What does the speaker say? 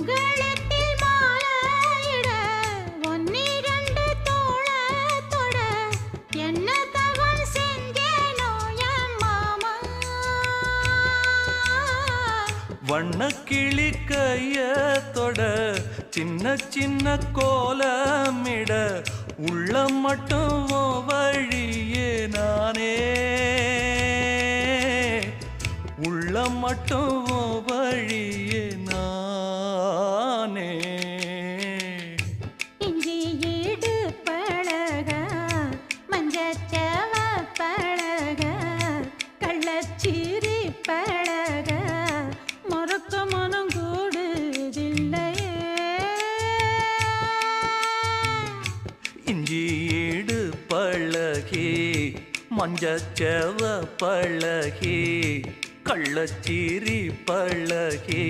மங்களத்தில் மாலையிட ஒன்னிரண்டு தோள தொட என்ன தவம் செஞ்சேனோ என் மாமா வண்ணக்கிளி கைய தொட சின்ன சின்ன கோலமிட உள்ளம் மட்டும் வழியே நானே உள்ளம் மட்டும் வழியே நானே இஞ்சி ஈடு பழக மஞ்சச்சவ பழக கள்ளச்சீரி பழக மறக்க மனம் கூடுதில்லையே இஞ்சி ஈடு பழகி மஞ்சச்செவ பழகி கள்ளச்சீரி பழகி